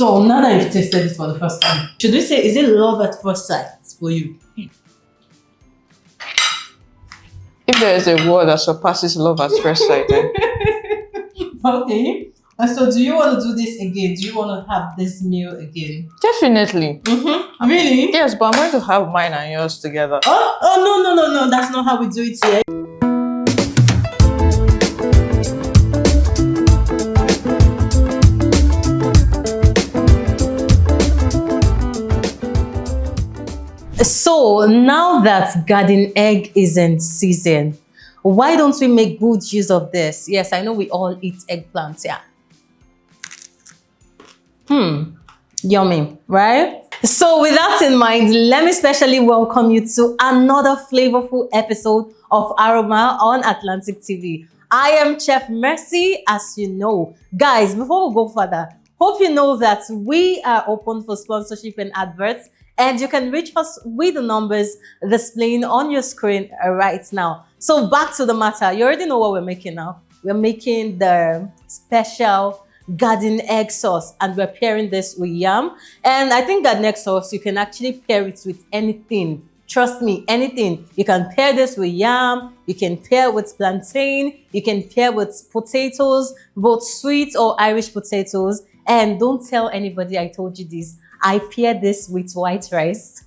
So now that you've tasted it for the first time, should we say, is it love at first sight for you? If there is a word that surpasses love at first sight, then Okay. And so do you want to do this again? Do you want to have this meal again? definitely. Really? Yes, but I'm going to have mine and yours together. Oh, no. That's not how we do it here. So now that garden egg is in season, why don't we make good use of this? Yes, I know we all eat eggplants, yeah. Yummy, right? So with that in mind, let me specially welcome you to another flavorful episode of Aroma on Atlantic TV. I am Chef Mercy, as you know. Guys, before we go further, hope you know that we are open for sponsorship and adverts, and you can reach us with the numbers displaying on your screen right now. So back to the matter. You already know what we're making now. We're making the special garden egg sauce, and we're pairing this with yam. And I think garden egg sauce, you can actually pair it with anything. Trust me, anything. You can pair this with yam, you can pair with plantain, you can pair with potatoes, both sweet or Irish potatoes. And don't tell anybody I told you this. I pair this with white rice.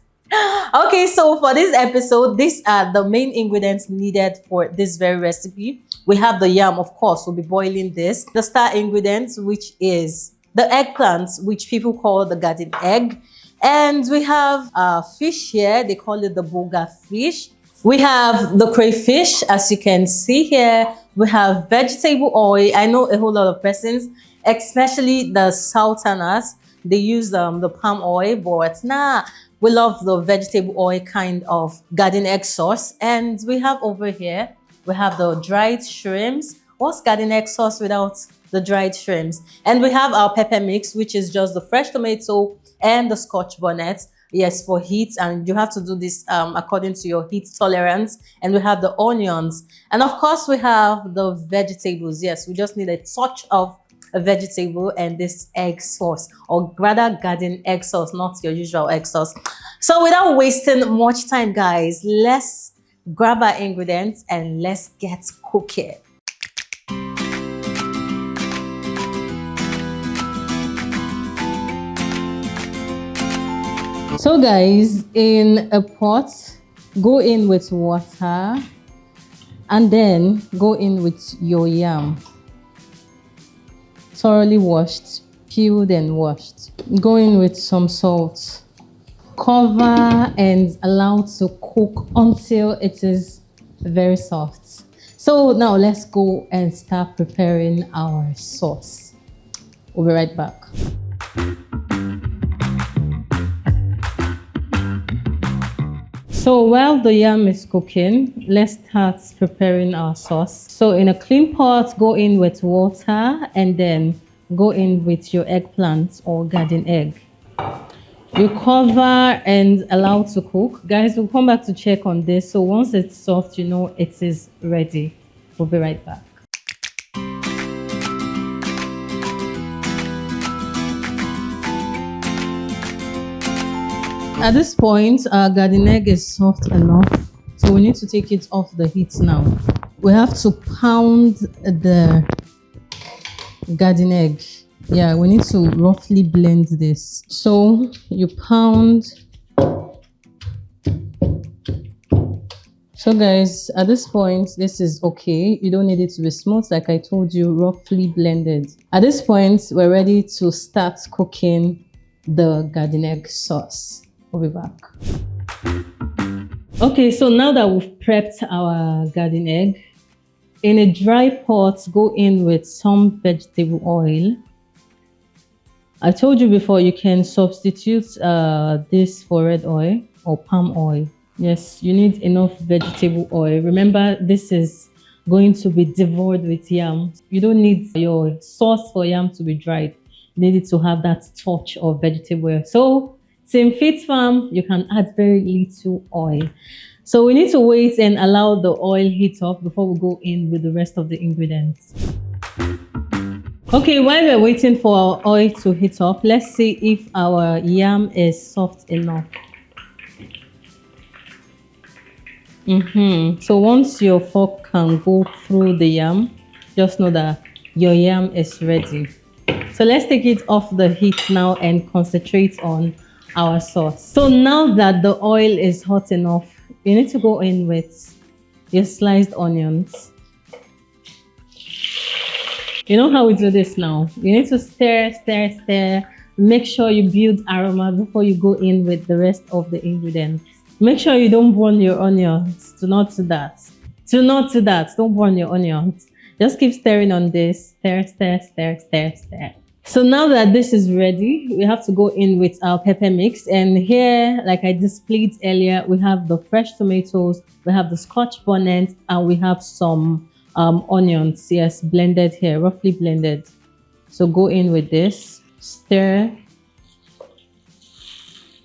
Okay, so for this episode, these are the main ingredients needed for this very recipe. We have the yam, of course, we'll be boiling this. The star ingredients, which is the eggplants, which people call the garden egg. And we have fish here, they call it the Bonga fish. We have the crayfish, as you can see here. We have vegetable oil. I know a whole lot of persons, especially the Southerners, they use the palm oil, but nah, we love the vegetable oil kind of garden egg sauce. And we have over here, we have the dried shrimps. What's garden egg sauce without the dried shrimps? And we have our pepper mix, which is just the fresh tomato and the scotch bonnet. Yes, for heat, and you have to do this according to your heat tolerance. And we have the onions. And of course, we have the vegetables. Yes, we just need a touch of a vegetable and this egg sauce, or rather garden egg sauce, not your usual egg sauce. So without wasting much time, guys, let's grab our ingredients and let's get cooking. So guys, in a pot, go in with water and then go in with your yam. Thoroughly washed, peeled and washed. Go in with some salt. Cover and allow to cook until it is very soft. So now let's go and start preparing our sauce. We'll be right back. So while the yam is cooking, let's start preparing our sauce. So in a clean pot, go in with water and then go in with your eggplant or garden egg. You cover and allow to cook. Guys, we'll come back to check on this. So once it's soft, you know it is ready. We'll be right back. At this point, our garden egg is soft enough, so we need to take it off the heat now. We have to pound the garden egg. Yeah, we need to roughly blend this. So you pound. So guys, at this point, this is okay. You don't need it to be smooth, like I told you, roughly blended. At this point, we're ready to start cooking the garden egg sauce. We'll be back. Okay, so now that we've prepped our garden egg, in a dry pot, go in with some vegetable oil. I told you before, you can substitute this for red oil or palm oil. Yes, you need enough vegetable oil. Remember, this is going to be devoured with yam. You don't need your sauce for yam to be dried. You need it to have that touch of vegetable oil. So, Team Fit Farm, you can add very little oil. So we need to wait and allow the oil heat up before we go in with the rest of the ingredients. Okay, while we're waiting for our oil to heat up, let's see if our yam is soft enough. So once your fork can go through the yam, just know that your yam is ready. So let's take it off the heat now and concentrate on our sauce. So now that the oil is hot enough, you need to go in with your sliced onions. You know how we do this now? You need to stir, stir, stir. Make sure you build aroma before you go in with the rest of the ingredients. Make sure you don't burn your onions. Do not do that. Do not do that. Don't burn your onions. Just keep stirring on this. Stir, stir, stir, stir, stir. So now that this is ready, we have to go in with our pepper mix. And here, like I displayed earlier, we have the fresh tomatoes, we have the scotch bonnet, and we have some onions. Yes, blended here, roughly blended. So go in with this. Stir.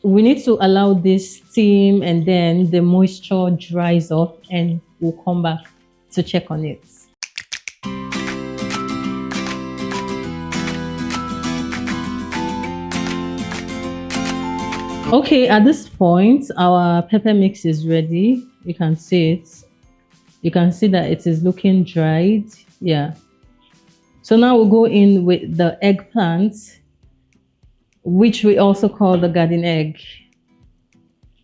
We need to allow this steam and then the moisture dries off and we'll come back to check on it. Okay, at this point, our pepper mix is ready. You can see it. You can see that it is looking dried. Yeah. So now we'll go in with the eggplant, which we also call the garden egg.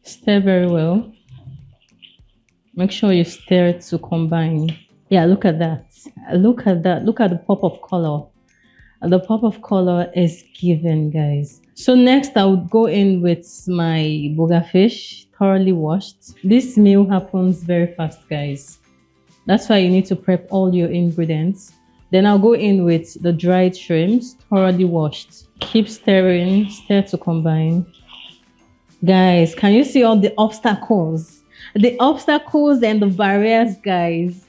Stir very well. Make sure you stir it to combine. Yeah, look at that. Look at that. Look at the pop of color. The pop of color is given, guys. So next I would go in with my Bonga fish, thoroughly washed. This meal happens very fast, guys. That's why you need to prep all your ingredients. Then I'll go in with the dried shrimps, thoroughly washed. Keep stirring, stir to combine. Guys, can you see all the obstacles? The obstacles and the barriers, guys.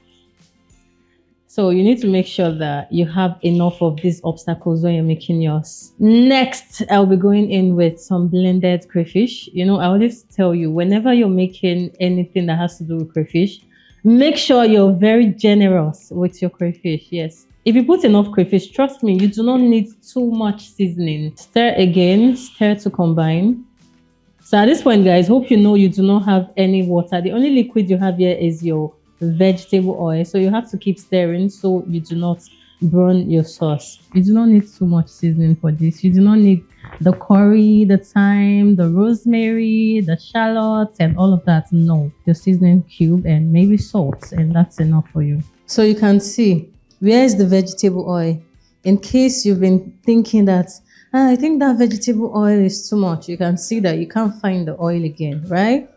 So you need to make sure that you have enough of these obstacles when you're making yours. Next, I'll be going in with some blended crayfish. You know, I always tell you, whenever you're making anything that has to do with crayfish, make sure you're very generous with your crayfish. Yes. If you put enough crayfish, trust me, you do not need too much seasoning. Stir again, stir to combine. So at this point, guys, hope you know you do not have any water. The only liquid you have here is your vegetable oil. So you have to keep stirring so you do not burn your sauce. You do not need too much seasoning for this. You do not need the curry, the thyme, the rosemary, the shallots, and all of that. No, your seasoning cube and maybe salt, and that's enough for you. So you can see, where is the vegetable oil? In case you've been thinking that, I think that vegetable oil is too much, you can see that you can't find the oil again, right?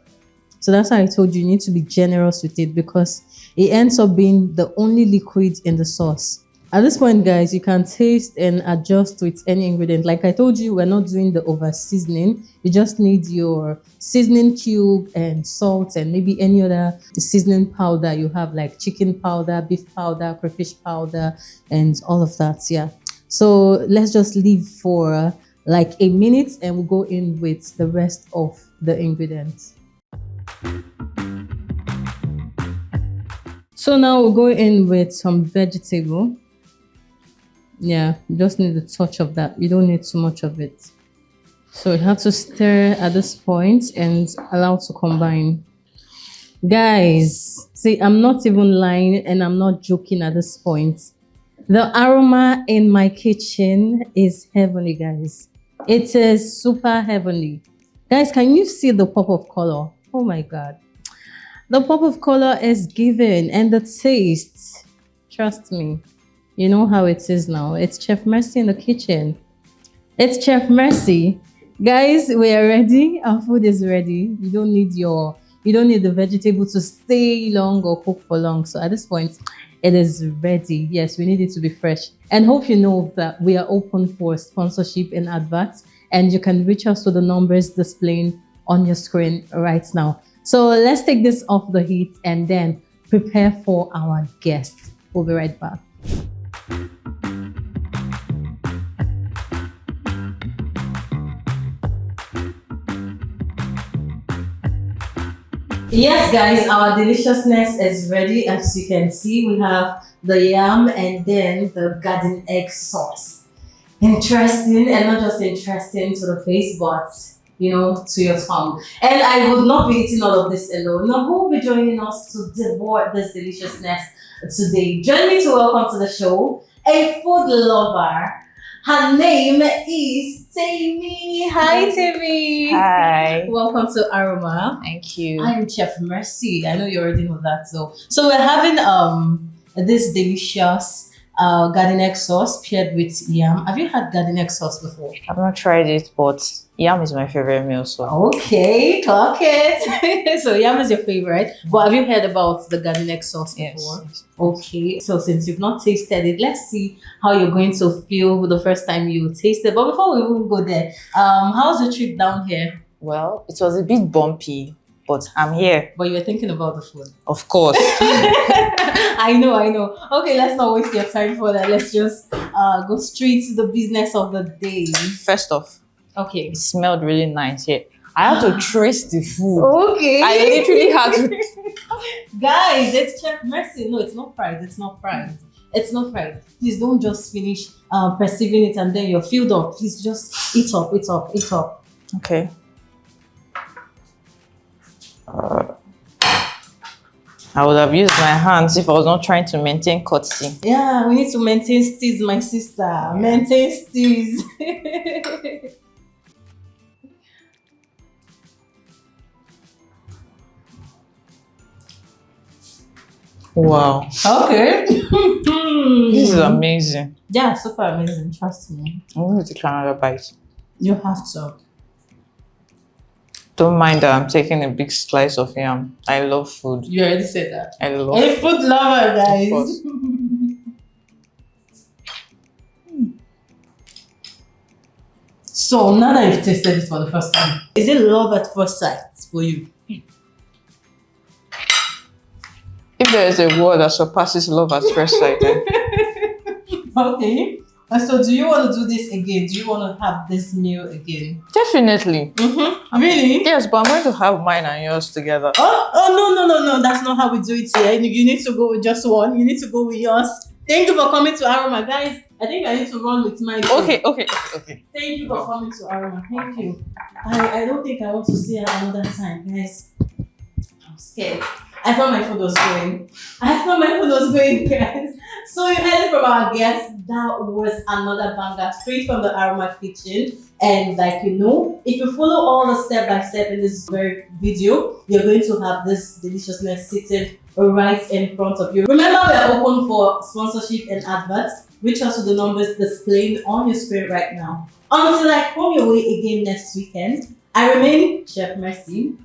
So that's why I told you, you need to be generous with it because it ends up being the only liquid in the sauce. At this point, guys, you can taste and adjust with any ingredient. Like I told you, we're not doing the over seasoning. You just need your seasoning cube and salt and maybe any other seasoning powder you have, like chicken powder, beef powder, crayfish powder, and all of that. Yeah. So let's just leave for like a minute and we'll go in with the rest of the ingredients. So now we'll go in with some vegetable. Yeah, you just need a touch of that. You don't need too much of it. So you have to stir at this point and allow to combine. Guys, see, I'm not even lying and I'm not joking at this point. The aroma in my kitchen is heavenly, guys. It is super heavenly. Guys, can you see the pop of color? Oh my God. The pop of color is given and the taste, trust me, you know how it is now. It's Chef Mercy in the kitchen. It's Chef Mercy. Guys, we are ready. Our food is ready. You don't need the vegetable to stay long or cook for long. So at this point, it is ready. Yes, we need it to be fresh. And hope you know that we are open for sponsorship and adverts. And you can reach us to the numbers displaying on your screen right now. So let's take this off the heat and then prepare for our guests. We'll be right back. Yes, guys, our deliciousness is ready. As you can see, we have the yam, and then the garden egg sauce. Interesting, and not just interesting to the face, but to your tongue. And I would not be eating all of this alone. Now, who will be joining us to devour this deliciousness today? Join me to welcome to the show a food lover. Her name is Tammy. Hi, Tammy. Hi. Welcome to Aroma. Thank you. I am Chef Mercy. I know you already know that, though. So we're having this delicious garden egg sauce paired with yam. Have you had garden egg sauce before? I've not tried it, but yam is my favorite meal. So Okay, clock it. So yam is your favorite. But have you heard about the garden egg sauce before? yes. Okay, so since you've not tasted it, let's see how you're going to feel the first time you taste it. But before we even go there, how's the trip down here? Well, it was a bit bumpy, but I'm here. But you were thinking about the food. Of course. I know. Okay, let's not waste your time for that. Let's just go straight to the business of the day. First off, Okay. it smelled really nice here. I had to trace the food. Okay. I literally had to. Guys, it's Chef Mercy. No, it's not fried. It's not fried. Please don't just finish perceiving it and then you're filled up. Please just eat up. Okay. I would have used my hands if I was not trying to maintain courtesy. Yeah, we need to maintain steez, my sister. Maintain steez. Wow. Okay. This is amazing. Yeah, super amazing. Trust me. I'm going to take another bite. You have to. Don't mind that I'm taking a big slice of yam. I love food. You already said that. I love A food lover, guys. Of course. So now that you've tasted it for the first time, is it love at first sight for you? If there is a word that surpasses love at first sight, then Okay. And so do you want to do this again? Do you want to have this meal again? definitely. Mm-hmm. Really? Yes, but I'm going to have mine and yours together. Oh, no. That's not how we do it here. You need to go with just one. You need to go with yours. Thank you for coming to Aroma. Guys, I think I need to run with mine. too. Okay. Thank you for coming to Aroma. Thank you. I don't think I want to see her another time, guys. I'm scared. I thought my food was going, guys. So you heard it from our guests. That was another banger straight from the Aroma kitchen. And like if you follow all the step by step in this very video, you're going to have this deliciousness sitting right in front of you. Remember, we are open for sponsorship and adverts. Reach out to the numbers displayed on your screen right now. Until I come your way again next weekend, I remain Chef Mercy.